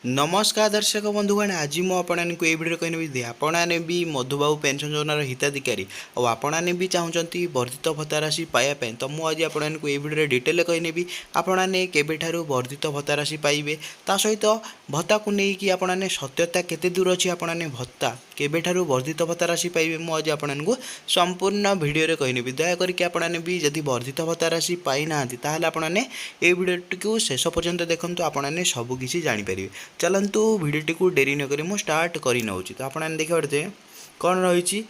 नमस्कार दर्शक बंधुगण आज मुझे ये भिडियो कहनी आपने भी मधुबाबू पेंशन योजनार हिताधिकारी और आपने भी चाहते वर्धित भत्ता राशि पाइबा तो मुझे आपको ये भिडियो डिटेल कहनी आपने केबेठार वर्धित भत्ता राशि पाइबे ता सहित भत्ता को लेकिन आपने सत्यता केते दूर अच्छी आपने भत्ता केबेठार वर्धित भत्ता राशि पाइबे मुझे आपको संपूर्ण भिडियो कहनी दयाकोरी आपने भी जदि वर्धित भत्ता राशि पाई ना आपने ये भिडियो को शेष पर्यंत देखते आपने सबकि जानीपर चलतु भिडटी को डेरी नक मु स्टार्ट कर नौ तो आपने देखिए कौन रही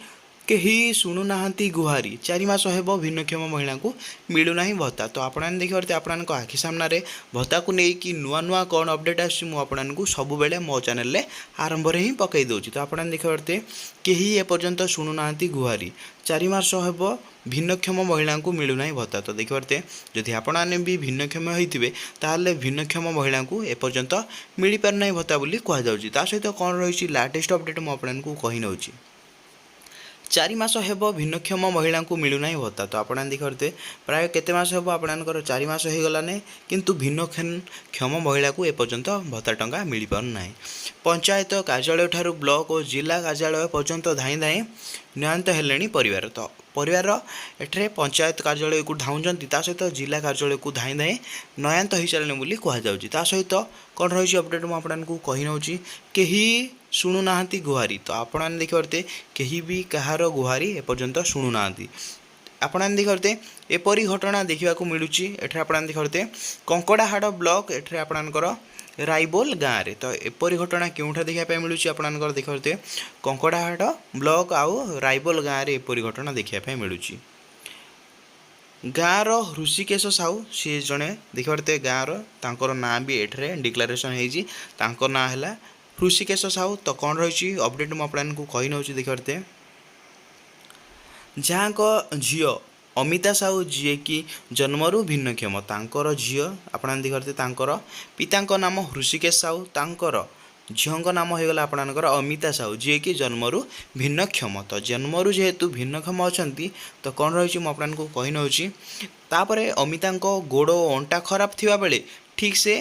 कहीं शुणुना गुहारी 4 मास हेब भिन्नक्षम महिला को मिलूना भत्ता तो आपने देखिए आपण आखि सामने भत्ता को लेकिन नुआ नुआ कौन अपडेट आपको सब बेले मो चैनल आरंभ ही पकई दूसरी तो आपने देखिए कहीं एपर्यंत शुणुना गुहारी 4 मास हेब भिन्नक्षम महिला को मिलूना भत्ता तो देखिए जदि आपने भी भिन्नक्षम होते ताहले भिन्नक्षम महिला को एपर्यंत मिल पारना भत्ता बोली कहुच्छी सहित कौन रही लाटेस्ट अपडेट मुझे आपको कही नौ 4 मास हेब भिन्नक्षम महिला को मिलूना भत्ता तो आपने देखते प्राय केते मास हेब आपणकर 4 मास हो गलाने किंतु भिन्नक्षम महिला को एपर्यंत भत्ता टंका मिल पारना पंचायत कार्यालय ठारू ब्लॉक और जिला कार्यालय पर्यंत धाई धाई नियंत हेले परिवार तो परिवार एठे पंचायत कार्यालय को धाउंचंती सहित जिला कार्यालय को धाई धाई नयांत हो सारे बोली कहुच्छी सहित कौन रही अपडेट मुझे कही नौ कहीं शुणुना गुहारी तो आपने देखिए कहीं भी कहार गुहारी एपर्यंत शुणुना आपने देखिए एपरी घटना देखा मिलूँ एठे आपने देखिए कंकड़ाहाड़ ब्लॉक एठे आपणकर राइबोल गाँव में तो एपरी घटना क्यों देखा मिलूँ आपणकर देखिए कंकड़ाहाड़ ब्लॉक आउ राइबोल गाँव में एपरी घटना देखा मिलूँ गाँवर ऋषिकेश साहू सी जड़े देखिए गाँवर ना भी एठे डिक्लेरेशन हो ना है ऋषिकेश साहू तो कौन रही अपडेट मुझे कही नौ देखते जहाँ को झील अमिता साहू जी कि जन्मरू भिन्नक्षम तांकर झील आपने देखते पिता नाम ऋषिकेश साहू तांकर झील नाम होगला आपणकर अमिता साहू जी कि जन्मरू भिन्नक्षम तो जन्मरू जेहेतु भिन्नक्षम अच्छा तो कौन रही मुझे कही नौ अमिता गोड़ अंटा खराब थी बेले ठीक से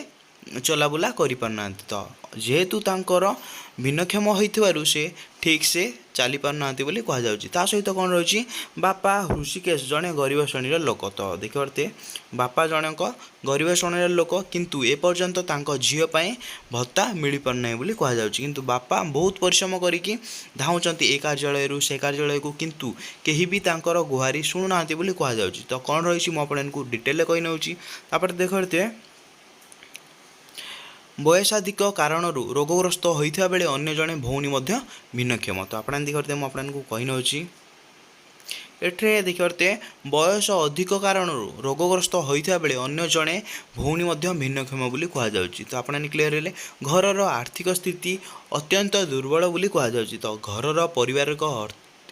चलाबुला करिपारना तो जेहेतु तांकर भिन्नक्षम होइथिबारु से ठीक से चली पारना बोली कहुच्छी सहित कौन रही बापा ऋषिकेश जड़े गरीब श्रेणीर लोक तो देखते बापा जनक गरीब श्रेणीर लोक किंतु एपर्यंत झीपाई भत्ता मिल पारना बोली कहुच्छी किंतु बापा बहुत परिश्रम करिकी धाउंचंती ए कार्यालय से कार्यालय को किंतु कहीं भी तांकर गुहारी शुणुना बोली कहुच्छी तो कौन रही मुझे डिटेल कही नौ देखते बयसाधिक कारण रोगग्रस्त होता बेले अन्य जड़े भौणी भिन्नक्षम तो आपने देखते मुझे कही नौ एठे देखते बयस अधिक कारण रोगग्रस्त होता बेले अन्य जड़े भौणी भिन्नक्षम बोली कहुच्छी तो आपने क्लीयर है घर आर्थिक स्थिति अत्यंत दुर्बल बोली कहुच्छी तो घर परिवार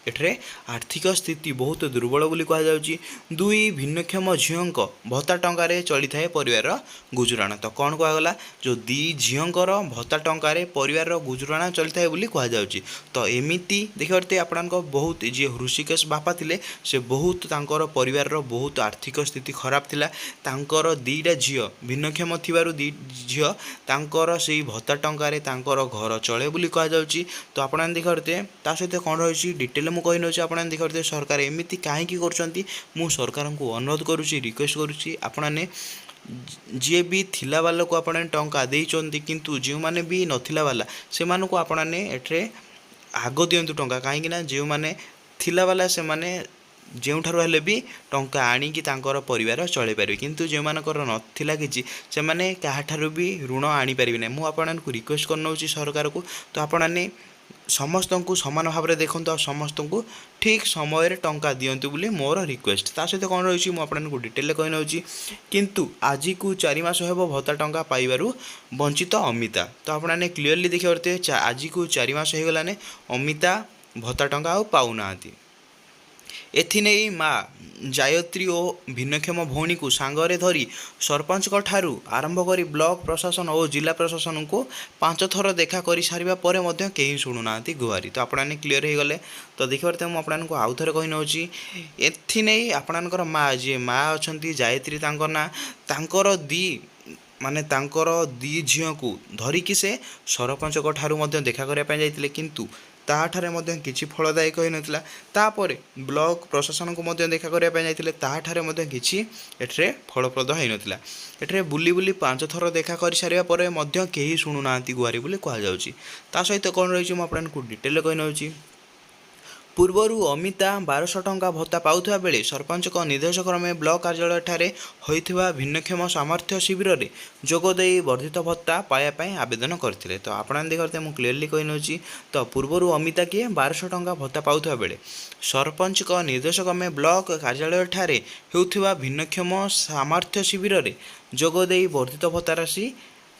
एठे आर्थिक स्थिति बहुत दुर्बल बोली कहुच्छी दुई भिन्नक्षम झीक भत्ता टंकार चली था परिवार गुजराण तो कौन कहगला जो दी झीकर भत्ता टंकार परिवार गुजराण चली था बोली कहुच्छी तो एमती देखते आपण बहुत जी ऋषिकेश बापा थे से बहुत तांकर परिवार बहुत आर्थिक स्थिति खराब थिला तांकर दीटा झी भिन्नक्षम थिबारु दी झी तांकर से भत्ता टंकार तांकर घर चले बोली कहुच्छी तो आपने देखते सहित कौन रही डिटेल मुझे कही नौ आपने देखते सरकार एमती कहीं कर सरकार को अनुरोध करुँची रिक्वेस्ट करुँची आपने जी भी थिला वाला को आपने टंका देइचंती किंतु जो मैंने भी नथिला वाला से मानू आपने एठे आग दिंतु टंका कहीं जो मैंने थिला वाला से माने जोठार हेले भी टंका आणिकी तांकर परिवार चलई पारे किंतु जो मानकर नथिला किछि से माने काहाठारु भी ऋण आनी पारिबे नै मु आपनकु रिक्वेस्ट करनौछि सरकार को तो आपने समस्त को समान भाव में देखते आ समस्त को ठीक समय टंका दिंतु बोली मोर रिक्वेस्ट सहित कौन रही मुझे डिटेल कही नौ किंतु आज को 4 मास हेब भत्ता टंका पाइबारु वंचित अमिता तो आपने क्लीयरली देखिए आज को 4 मास हो गलाने अमिता भत्ता टंका आ पाऊना एथिने माँ जायत्री और भिन्नक्षम भौणी को सांगरे धरी सरपंच ठारू आरंभ कर ब्लॉक प्रशासन और जिला प्रशासन को 5 थर देखा कर सारा पर कहीं शुणुना गुहारी तो आपने क्लीयर हो गले तो देखिए मुझे आउ थे कही नौ एथिने आपणकर माँ जी माँ अच्छा जायत्री ना दी ମାନେ ତାଙ୍କର ଦି ଝିଅକୁ ଧରିକି ସେ ସରପଞ୍ଚଙ୍କ ଠାରୁ ମଧ୍ୟ ଦେଖା କରିବା ପାଇଁ ଯାଇଥିଲେ, କିନ୍ତୁ ତାହାଠାରେ ମଧ୍ୟ କିଛି ଫଳଦାୟକ ହୋଇନଥିଲା। ତାପରେ ବ୍ଲକ ପ୍ରଶାସନକୁ ମଧ୍ୟ ଦେଖା କରିବା ପାଇଁ ଯାଇଥିଲେ, ତାହାଠାରେ ମଧ୍ୟ କିଛି ଏଠାରେ ଫଳପ୍ରଦ ହୋଇନଥିଲା। ଏଠାରେ ବୁଲି ବୁଲି 5 ଥର ଦେଖା କରିସାରିବା ପରେ ମଧ୍ୟ କେହି ଶୁଣୁନାହାନ୍ତି ଗୁହାରି ବୋଲି କୁହାଯାଉଛି। ତା ସହିତ କ'ଣ ରହିଛି ମୁଁ ଆପଣଙ୍କୁ ଡିଟେଲରେ କହିନେଉଛି। ପୂର୍ବରୁ ଅମିତା 1200 ଟଙ୍କା ଭତ୍ତା ପାଉଥିବା ବେଳେ ସରପଞ୍ଚଙ୍କ ନିର୍ଦ୍ଦେଶ କ୍ରମେ ବ୍ଲକ କାର୍ଯ୍ୟାଳୟଠାରେ ହୋଇଥିବା ଭିନ୍ନକ୍ଷମ ସାମର୍ଥ୍ୟ ଶିବିରରେ ଯୋଗ ଦେଇ ବର୍ଦ୍ଧିତ ଭତ୍ତା ପାଇବା ପାଇଁ ଆବେଦନ କରିଥିଲେ। ତ ଆପଣ ଦେଖନ୍ତୁ ମୁଁ କ୍ଲିୟରଲି କହିନେଉଛି। ତ ପୂର୍ବରୁ ଅମିତା କିଏ 1200 ଟଙ୍କା ଭତ୍ତା ପାଉଥିବା ବେଳେ ସରପଞ୍ଚଙ୍କ ନିର୍ଦ୍ଦେଶ କ୍ରମେ ବ୍ଲକ କାର୍ଯ୍ୟାଳୟଠାରେ ହେଉଥିବା ଭିନ୍ନକ୍ଷମ ସାମର୍ଥ୍ୟ ଶିବିରରେ ଯୋଗ ଦେଇ ବର୍ଦ୍ଧିତ ଭତ୍ତା ରାଶି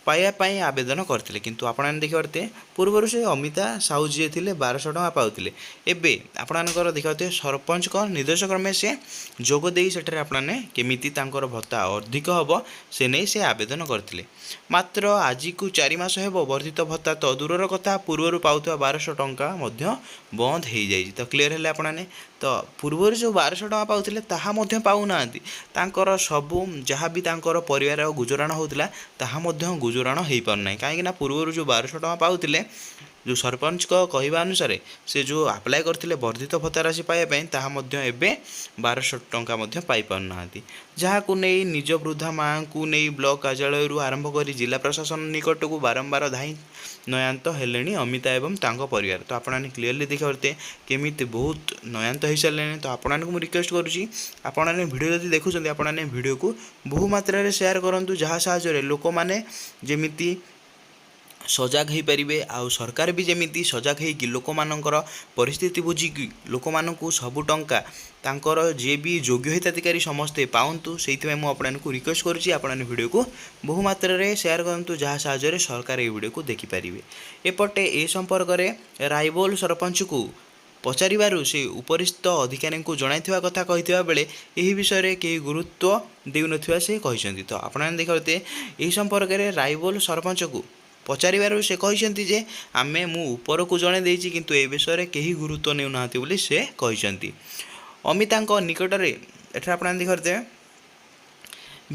ପାଇବା ପାଇଁ ଆବେଦନ କରିଥିଲେ। କିନ୍ତୁ ଆପଣମାନେ ଦେଖିପାରୁଥିବେ ପୂର୍ବରୁ ସେ ଅମିତା ସାହୁ ଯିଏ ଥିଲେ 1200 ଟଙ୍କା ପାଉଥିଲେ। ଏବେ ଆପଣମାନଙ୍କର ଦେଖିପାରୁଥିବେ ସରପଞ୍ଚଙ୍କ ନିର୍ଦ୍ଦେଶ କ୍ରମେ ସେ ଯୋଗ ଦେଇ ସେଠାରେ ଆପଣମାନେ କେମିତି ତାଙ୍କର ଭତ୍ତା ଅଧିକ ହେବ ସେ ନେଇ ସେ ଆବେଦନ କରିଥିଲେ। ମାତ୍ର ଆଜିକୁ 4 ମାସ ହେବ ବର୍ଦ୍ଧିତ ଭତ୍ତା ତ ଦୂରର କଥା ପୂର୍ବରୁ ପାଉଥିବା 1200 ଟଙ୍କା ମଧ୍ୟ ବନ୍ଦ ହୋଇଯାଇଛି। ତ କ୍ଲିୟର ହେଲେ ଆପଣମାନେ। ତ ପୂର୍ବରୁ ଯେଉଁ 1200 ଟଙ୍କା ପାଉଥିଲେ ତାହା ମଧ୍ୟ ପାଉନାହାନ୍ତି। ତାଙ୍କର ସବୁ ଯାହା ବି ତାଙ୍କର ପରିବାର ଗୁଜୁରାଣ ହେଉଥିଲା ତାହା ମଧ୍ୟ ଗୁଜୁରାଣ ହୋଇପାରୁନାହିଁ। କାହିଁକିନା ପୂର୍ବରୁ ଯେଉଁ 1200 ଟଙ୍କା ପାଉଥିଲେ, ଯେଉଁ ସରପଞ୍ଚଙ୍କ କହିବା ଅନୁସାରେ ସେ ଯେଉଁ ଆପ୍ଲାଏ କରିଥିଲେ ବର୍ଦ୍ଧିତ ଭତ୍ତା ରାଶି ପାଇବା ପାଇଁ, ତାହା ମଧ୍ୟ ଏବେ 1200 ଟଙ୍କା ମଧ୍ୟ ପାଇପାରୁନାହାନ୍ତି। ଯାହାକୁ ନେଇ ନିଜ ବୃଦ୍ଧା ମାଆଙ୍କୁ ନେଇ ବ୍ଲକ କାର୍ଯ୍ୟାଳୟରୁ ଆରମ୍ଭ କରି ଜିଲ୍ଲା ପ୍ରଶାସନ ନିକଟକୁ ବାରମ୍ବାର ଧାଇଁ ନୟାନ୍ତ ହେଲେଣି ଅମିତା ଏବଂ ତାଙ୍କ ପରିବାର। ତ ଆପଣମାନେ କ୍ଲିୟରଲି ଦେଖିପାରୁଥିବେ କେମିତି ବହୁତ ନୟାନ୍ତ ହୋଇସାରିଲେଣି। ତ ଆପଣମାନଙ୍କୁ ମୁଁ ରିକ୍ୱେଷ୍ଟ କରୁଛି, ଆପଣମାନେ ଭିଡ଼ିଓ ଯଦି ଦେଖୁଛନ୍ତି ଆପଣମାନେ ଭିଡ଼ିଓକୁ ବହୁ ମାତ୍ରାରେ ସେୟାର କରନ୍ତୁ, ଯାହା ସାହାଯ୍ୟରେ ଲୋକମାନେ ଯେମିତି ସଜାଗ ହୋଇପାରିବେ, ଆଉ ସରକାର ବି ଯେମିତି ସଜାଗ ହୋଇକି ଲୋକମାନଙ୍କର ପରିସ୍ଥିତି ବୁଝିକି ଲୋକମାନଙ୍କୁ ସବୁ ଟଙ୍କା ତାଙ୍କର ଯିଏ ବି ଯୋଗ୍ୟ ହିତାଧିକାରୀ ସମସ୍ତେ ପାଆନ୍ତୁ। ସେଇଥିପାଇଁ ମୁଁ ଆପଣଙ୍କୁ ରିକ୍ୱେଷ୍ଟ କରୁଛି ଆପଣମାନେ ଭିଡ଼ିଓକୁ ବହୁ ମାତ୍ରାରେ ସେୟାର କରନ୍ତୁ, ଯାହା ସାହାଯ୍ୟରେ ସରକାର ଏହି ଭିଡ଼ିଓକୁ ଦେଖିପାରିବେ। ଏପଟେ ଏ ସମ୍ପର୍କରେ ରାଇବୋଲ ସରପଞ୍ଚକୁ ପଚାରିବାରୁ ସେ ଉପରିସ୍ଥ ଅଧିକାରୀଙ୍କୁ ଜଣାଇଥିବା କଥା କହିଥିବା ବେଳେ ଏହି ବିଷୟରେ କେହି ଗୁରୁତ୍ୱ ଦେଉନଥିବା ସେ କହିଛନ୍ତି। ତ ଆପଣମାନେ ଦେଖିପାରୁଥିବେ ଏହି ସମ୍ପର୍କରେ ରାଇବୋଲ ସରପଞ୍ଚକୁ ପଚାରିବାରୁ ସେ କହିଛନ୍ତି ଯେ ମୁଁ ଉପରକୁ ଜଣାଇ ଦେଇଛି, କିନ୍ତୁ ଏ ବିଷୟରେ କେହି ଗୁରୁତ୍ୱ ନେଉନାହାନ୍ତି ବୋଲି ସେ କହିଛନ୍ତି। ଅମିତାଙ୍କ ନିକଟରେ ଏଠାରେ ଆପଣମାନେ ଦେଖିପାରୁଥିବେ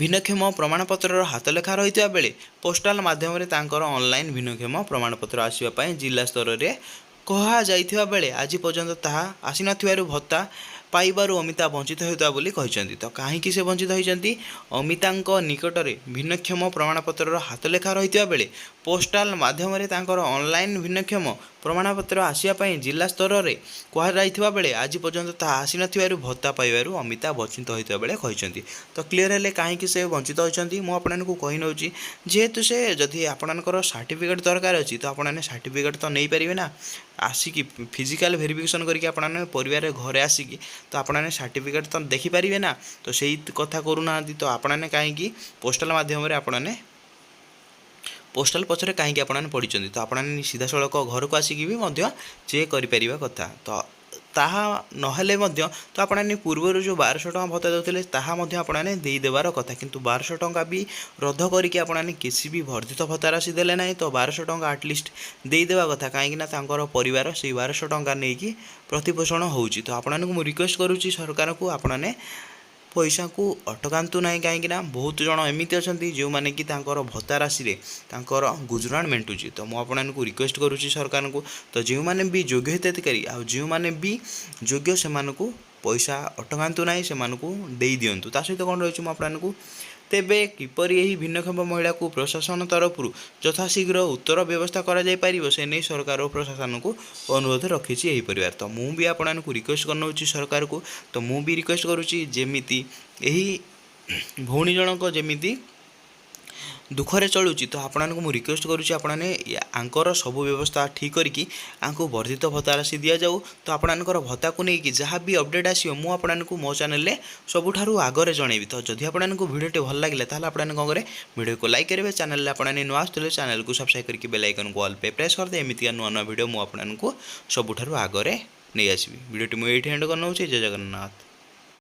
ଭିନ୍ନକ୍ଷମ ପ୍ରମାଣପତ୍ରର ହାତଲେଖା ରହିଥିବା ବେଳେ ପୋଷ୍ଟାଲ ମାଧ୍ୟମରେ ତାଙ୍କର ଅନଲାଇନ୍ ଭିନ୍ନକ୍ଷମ ପ୍ରମାଣପତ୍ର ଆସିବା ପାଇଁ ଜିଲ୍ଲା ସ୍ତରରେ କୁହାଯାଇଥିବା ବେଳେ ଆଜି ପର୍ଯ୍ୟନ୍ତ ତାହା ଆସିନଥିବାରୁ ଭତ୍ତା ପାଇବାରୁ ଅମିତା ବଞ୍ଚିତ ହେଉଥିବା ବୋଲି କହିଛନ୍ତି। ତ କାହିଁକି ସେ ବଞ୍ଚିତ ହୋଇଛନ୍ତି? ଅମିତାଙ୍କ ନିକଟରେ ଭିନ୍ନକ୍ଷମ ପ୍ରମାଣପତ୍ରର ହାତଲେଖା ରହିଥିବା ବେଳେ ପୋଷ୍ଟାଲ ମାଧ୍ୟମରେ ତାଙ୍କର ଅନଲାଇନ୍ ଭିନ୍ନକ୍ଷମ ପ୍ରମାଣପତ୍ର ଆସିବା ପାଇଁ ଜିଲ୍ଲା ସ୍ତରରେ କୁହାଯାଇଥିବା ବେଳେ ଆଜି ପର୍ଯ୍ୟନ୍ତ ତାହା ଆସିନଥିବାରୁ ଭତ୍ତା ପାଇବାରୁ ଅମିତା ବଞ୍ଚିତ ହୋଇଥିବା ବେଳେ କହିଛନ୍ତି। ତ କ୍ଲିୟର ହେଲେ କାହିଁକି ସେ ବଞ୍ଚିତ ହୋଇଛନ୍ତି ମୁଁ ଆପଣଙ୍କୁ କହିନେଉଛି। ଯେହେତୁ ସେ ଯଦି ଆପଣଙ୍କର ସାର୍ଟିଫିକେଟ୍ ଦରକାର ଅଛି ତ ଆପଣମାନେ ସାର୍ଟିଫିକେଟ୍ ତ ନେଇପାରିବେ ନା, ଆସିକି ଫିଜିକାଲ୍ ଭେରିଫିକେସନ୍ କରିକି ଆପଣମାନେ ପରିବାର ଘରେ ଆସିକି ତ ଆପଣମାନେ ସାର୍ଟିଫିକେଟ୍ ତ ଦେଖିପାରିବେ ନା। ତ ସେଇ କଥା କରୁନାହାନ୍ତି। ତ ଆପଣମାନେ କାହିଁକି ପୋଷ୍ଟାଲ ମାଧ୍ୟମରେ ଆପଣମାନେ ପୋଷ୍ଟାଲ ପଛରେ କାହିଁକି ଆପଣମାନେ ପଡ଼ିଛନ୍ତି? ତ ଆପଣମାନେ ସିଧାସଳଖ ଘରକୁ ଆସିକି ବି ମଧ୍ୟ ଚେକ୍ କରିପାରିବା କଥା। ତ ତାହା ନହେଲେ ମଧ୍ୟ ତ ଆପଣମାନେ ପୂର୍ବରୁ ଯେଉଁ 1200 ଟଙ୍କା ଭତ୍ତା ଦେଉଥିଲେ ତାହା ମଧ୍ୟ ଆପଣମାନେ ଦେଇଦେବାର କଥା, କିନ୍ତୁ 1200 ଟଙ୍କା ବି ରଦ୍ଦ କରିକି ଆପଣମାନେ କିଛି ବି ବର୍ଦ୍ଧିତ ଭତ୍ତା ରାଶି ଦେଲେ ନାହିଁ। ତ 1200 ଟଙ୍କା ଆଟଲିଷ୍ଟ ଦେଇଦେବା କଥା, କାହିଁକିନା ତାଙ୍କର ପରିବାର ସେଇ 1200 ଟଙ୍କା ନେଇକି ପ୍ରତିପୋଷଣ ହେଉଛି। ତ ଆପଣମାନଙ୍କୁ ମୁଁ ରିକ୍ୱେଷ୍ଟ କରୁଛି ସରକାରଙ୍କୁ ଆପଣମାନେ ପଇସାକୁ ଅଟକାନ୍ତୁ ନାହିଁ, କାହିଁକିନା ବହୁତ ଜଣ ଏମିତି ଅଛନ୍ତି ଯେଉଁମାନେ କି ତାଙ୍କର ଭତ୍ତା ରାଶିରେ ତାଙ୍କର ଗୁଜୁରାଣ ମେଣ୍ଟୁଛି। ତ ମୁଁ ଆପଣମାନଙ୍କୁ ରିକ୍ୱେଷ୍ଟ କରୁଛି ସରକାରଙ୍କୁ, ତ ଯେଉଁମାନେ ବି ଯୋଗ୍ୟ ହିତାଧିକାରୀ ଆଉ ଯେଉଁମାନେ ବି ଯୋଗ୍ୟ ସେମାନଙ୍କୁ ପଇସା ଅଟକାନ୍ତୁ ନାହିଁ, ସେମାନଙ୍କୁ ଦେଇଦିଅନ୍ତୁ। ତା ସହିତ କ'ଣ ରହିଛି ମୁଁ ଆପଣଙ୍କୁ ତେବେ କିପରି ଏହି ଭିନ୍ନକ୍ଷମ ମହିଳାକୁ ପ୍ରଶାସନ ତରଫରୁ ଯଥାଶୀଘ୍ର ଉତ୍ତର ବ୍ୟବସ୍ଥା କରାଯାଇପାରିବ ସେ ନେଇ ସରକାର ଓ ପ୍ରଶାସନକୁ ଅନୁରୋଧ ରଖିଛି ଏହି ପରିବାର। ତ ମୁଁ ବି ଆପଣଙ୍କୁ ରିକ୍ୱେଷ୍ଟ କରିନେଉଛି ସରକାରକୁ, ତ ମୁଁ ବି ରିକ୍ୱେଷ୍ଟ କରୁଛି ଯେମିତି ଏହି ଭଉଣୀ ଜଣଙ୍କ ଯେମିତି ଦୁଃଖରେ ଚଳୁଛି, ତ ଆପଣଙ୍କୁ ମୁଁ ରିକ୍ୱେଷ୍ଟ କରୁଛି ଆପଣମାନେ ଆଙ୍କର ସବୁ ବ୍ୟବସ୍ଥା ଠିକ୍ କରିକି ଆଙ୍କୁ ବର୍ଦ୍ଧିତ ଭତ୍ତା ରାଶି ଦିଆଯାଉ। ତ ଆପଣଙ୍କର ଭତ୍ତାକୁ ନେଇକି ଯାହା ବି ଅପଡ଼େଟ୍ ଆସିବ ମୁଁ ଆପଣଙ୍କୁ ମୋ ଚ୍ୟାନେଲରେ ସବୁଠାରୁ ଆଗରେ ଜଣାଇବି। ତ ଯଦି ଆପଣଙ୍କୁ ଭିଡ଼ିଓଟି ଭଲ ଲାଗିଲା ତାହେଲେ ଆପଣମାନେ କ'ଣ କରିବେ, ଭିଡ଼ିଓକୁ ଲାଇକ୍ କରିବେ, ଚ୍ୟାନେଲରେ ଆପଣମାନେ ନୂଆ ଆସୁଥିଲେ ଚ୍ୟାନେଲକୁ ସବସ୍କ୍ରାଇବ୍ କରିକି ବେଲ୍ ଆଇକନ୍କୁ ଅଲ୍ ପେ ପ୍ରେସ୍ କରିଦେବେ। ଏମିତିକା ନୂଆ ନୂଆ ଭିଡ଼ିଓ ମୁଁ ଆପଣଙ୍କୁ ସବୁଠାରୁ ଆଗରେ ନେଇ ଆସିବି। ଭିଡ଼ିଓଟି ମୁଁ ଏଇଠି ଏଣ୍ଡ କରିନେଉଛି। ଜୟ ଜଗନ୍ନାଥ।